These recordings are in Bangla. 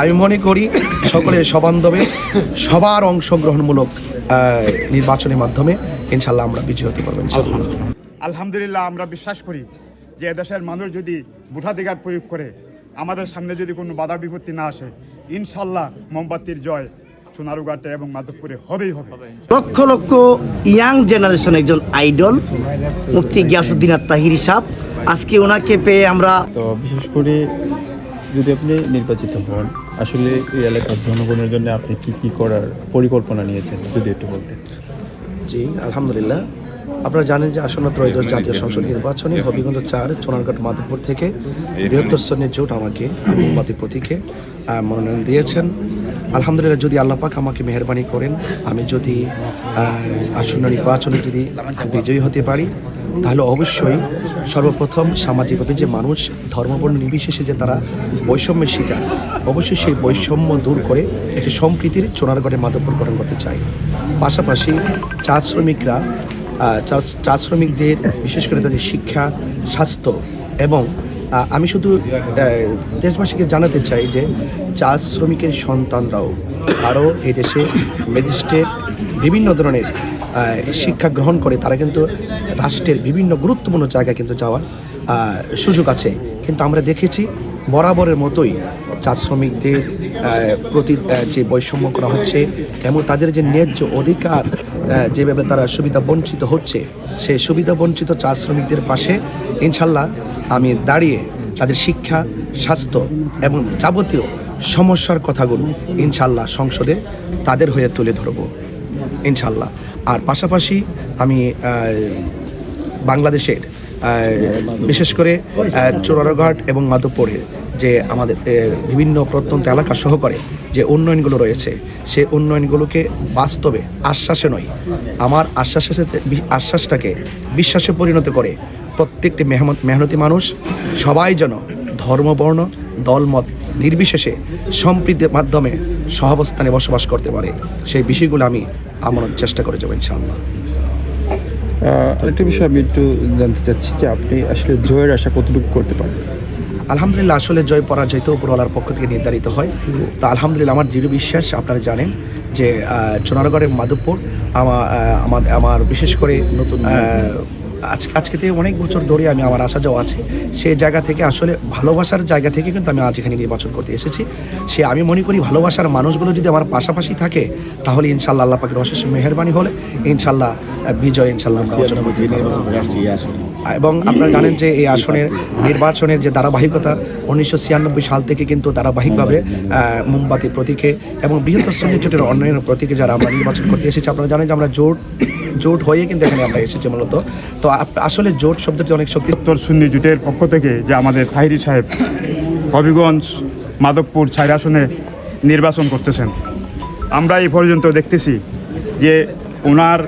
আমি মনে করি সকলের সবান্ধবে সবার অংশগ্রহণমূলক নির্বাচনের মাধ্যমে ইনশাল্লাহ আমরা বিজয় হতে পারবো। আলহামদুলিল্লাহ, আমরা বিশ্বাস করি যে এদেশের মানুষ যদি ভোটাধিকার প্রয়োগ করে, আমাদের সামনে যদি কোনো বাধা বিপত্তি না আসে, ইনশাল্লাহ মোমবাতির জয় সোনারুঘাটে এবং মাধবপুরে হবেই হবে। লক্ষ লক্ষ ইয়াং জেনারেশন একজন আইডল মুফতি গিয়াসউদ্দিন আত-তাহিরি সাহেব, আজকে ওনাকে পেয়ে আমরা তো বিশেষ করে যদি আপনি নির্বাচিত হন, আসলে এই এলাকার জনগণের জন্য আপনি কি করার পরিকল্পনা নিয়েছেন যদি একটু বলতেন। জি আলহামদুলিল্লাহ, আপনারা জানেন যে আসন্ন ত্রয়োদশ জাতীয় সংসদ নির্বাচনে হবিগঞ্জ ৪ চুনারুঘাট মাধবপুর থেকে বৃহত্তর শ্রেণীর জোট আমাকে মোমবাতি প্রতীকে মনোনয়ন দিয়েছেন। আলহামদুলিল্লাহ, যদি আল্লাহ পাক আমাকে মেহেরবানি করেন, আমি যদি আসন্ন নির্বাচনে যদি বিজয়ী হতে পারি, তাহলে অবশ্যই সর্বপ্রথম সামাজিকভাবে যে মানুষ ধর্মবর্ণ নির্বিশেষে যে তারা বৈষম্যের শিকার, অবশ্যই সেই বৈষম্য দূর করে একটি সম্প্রীতির চুনারুঘাটে মাধবপুর গঠন করতে চাই। পাশাপাশি চা শ্রমিকদের বিশেষ করে তাদের শিক্ষা, স্বাস্থ্য এবং আমি শুধু দেশবাসীকে জানাতে চাই যে চা শ্রমিকের সন্তানরাও আরও এই দেশে ম্যাজিস্ট্রেট বিভিন্ন ধরনের শিক্ষা গ্রহণ করে তারা কিন্তু রাষ্ট্রের বিভিন্ন গুরুত্বপূর্ণ জায়গায় কিন্তু যাওয়ার সুযোগ আছে। কিন্তু আমরা দেখেছি বরাবরের মতোই চা শ্রমিকদের প্রতি যে বৈষম্য করা হচ্ছে এবং তাদের যে ন্যায্য অধিকার যেভাবে তারা সুবিধা বঞ্চিত হচ্ছে, সেই সুবিধা বঞ্চিত চা শ্রমিকদের পাশে ইনশাল্লাহ আমি দাঁড়িয়ে তাদের শিক্ষা, স্বাস্থ্য এবং যাবতীয় সমস্যার কথাগুলো ইনশাল্লাহ সংসদে তাদের হয়ে তুলে ধরব ইনশাল্লাহ। আর পাশাপাশি আমি বাংলাদেশের বিশেষ করে চুনারুঘাট এবং মাধবপুরের যে আমাদের বিভিন্ন প্রত্যন্ত এলাকা সহকারে যে উন্নয়নগুলো রয়েছে, সেই উন্নয়নগুলোকে বাস্তবে আশ্বাসে নয়, আমার আশ্বাসটাকে বিশ্বাসে পরিণত করে প্রত্যেকটি মেহনতি মানুষ সবাই যেন ধর্মবর্ণ দলমত নির্বিশেষে সম্প্রীতির মাধ্যমে সহাবস্থানে বসবাস করতে পারে, সেই বিষয়গুলো আমি আমার চেষ্টা করে যাবো ইনশাআল্লাহ। আরেকটা বিষয় আমি একটু জানতে চাচ্ছি যে আপনি আসলে জয়ের আশা কতটুকু করতে পারেন? আলহামদুলিল্লাহ, আসলে জয় পরাজয় তো উপরওয়ালার পক্ষ থেকে নির্ধারিত হয়। তো আলহামদুলিল্লাহ, আমার দৃঢ় বিশ্বাস, আপনারা জানেন যে চুনারুঘাট মাধবপুর আমার বিশেষ করে নতুন আজকে থেকে অনেক বছর ধরে আমি আমার আসা যাওয়া আছে, সেই জায়গা থেকে আসলে ভালোবাসার জায়গা থেকে কিন্তু আমি আজ এখানে নির্বাচন করতে এসেছি। সে আমি মনে করি ভালোবাসার মানুষগুলো যদি আমার পাশাপাশি থাকে, তাহলে ইনশাল্লাহ আল্লাহ পাকের অশেষ মেহেরবানি হলে ইনশাল্লাহ বিজয় ইনশাল্লাহ আমরা অর্জন করতে পারব। এবং আপনারা জানেন যে এই আসনের নির্বাচনের যে ধারাবাহিকতা 1996 সাল থেকে কিন্তু ধারাবাহিকভাবে মোমবাতি প্রতীকে এবং বৃহত্তর শ্রেণীর জোটের অন্যান্য প্রতীকে যারা আমরা নির্বাচন করতে এসেছি, আপনারা জানেন যে আমরা জোট হয়ে কিন্তু এখানে আমরা এসেছি মূলত। তো আসলে জোট শব্দটি অনেক শক্তি। উত্তর সুন্নি জোটের পক্ষ থেকে যে আমাদের তাহিরি সাহেব হবিগঞ্জ মাধবপুর 4 আসনে নির্বাচন করতেছেন, আমরা এই পর্যন্ত দেখতেছি যে ওনার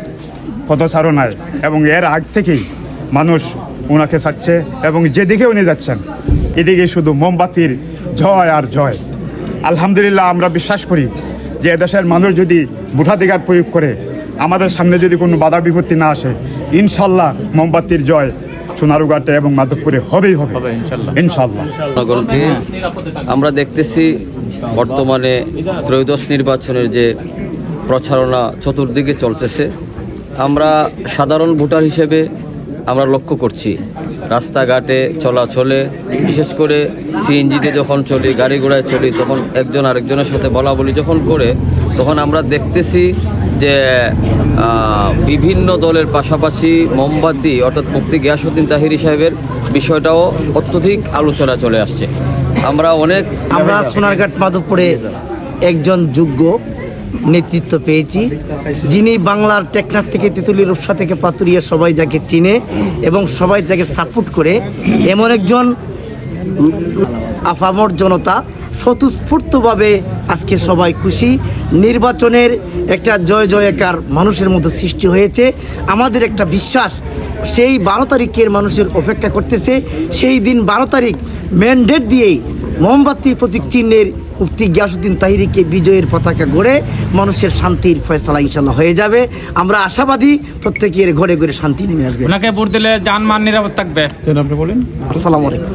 পদচারণায় এবং এর আগ থেকেই মানুষ ওনাকে চাচ্ছে এবং যেদিকে উনি যাচ্ছেন এদিকে শুধু মোমবাতির জয় আর জয়। আলহামদুলিল্লাহ, আমরা বিশ্বাস করি যে এদেশের মানুষ যদি ভোটাধিকার প্রয়োগ করে, আমাদের সামনে যদি কোনো বাধা বিপত্তি না আসে, ইনশাল্লাহ মোমবাতির জয় সোনারুঘাটে এবং মাধবপুরে হবেই হবে ইনশাল্লাহ। আমরা দেখতেছি বর্তমানে ত্রয়োদশ নির্বাচনের যে প্রচারণা চতুর্দিকে চলতেছে, আমরা সাধারণ ভোটার হিসেবে আমরা লক্ষ্য করছি রাস্তাঘাটে চলাচলে, বিশেষ করে সিএনজিতে যখন চলি, গাড়ি ঘোড়ায় চলি, তখন একজন আরেকজনের সাথে বলা বলি যখন করে, তখন আমরা দেখতেছি যে বিভিন্ন দলের পাশাপাশি মোমবাতি অর্থাৎ মুফতি গিয়াসউদ্দিন তাহিরি সাহেবের বিষয়টাও অত্যধিক আলোচনা চলে আসছে। আমরা সোনারঘাট মাধবপুরে একজন যোগ্য নেতৃত্ব পেয়েছি, যিনি বাংলার টেকনাফ থেকে তেঁতুলিয়া রূপসা থেকে পাতুরিয়া সবাই যাকে চিনে এবং সবাই যাকে সাপোর্ট করে, এমন একজন আপামর জনতা স্বতঃস্ফূর্তভাবে আজকে সবাই খুশি। নির্বাচনের একটা জয় জয়কার মানুষের মধ্যে সৃষ্টি হয়েছে। আমাদের একটা বিশ্বাস, সেই 12 তারিখের মানুষের অপেক্ষা করতেছে। সেই দিন 12 তারিখ ম্যান্ডেট দিয়েই মোমবাতি প্রতীক চিহ্নের মুফতি গিয়াসউদ্দিন তাহিরিকে বিজয়ের পতাকা গড়ে মানুষের শান্তির ফয়সালা ইনশাল্লাহ হয়ে যাবে। আমরা আশাবাদী প্রত্যেকের ঘরে ঘরে শান্তি নেমে আসবে। ওনাকে ভোট দিলে জানমাল নিরাপদ থাকবে। আপনি বলেন। আসসালামু আলাইকুম।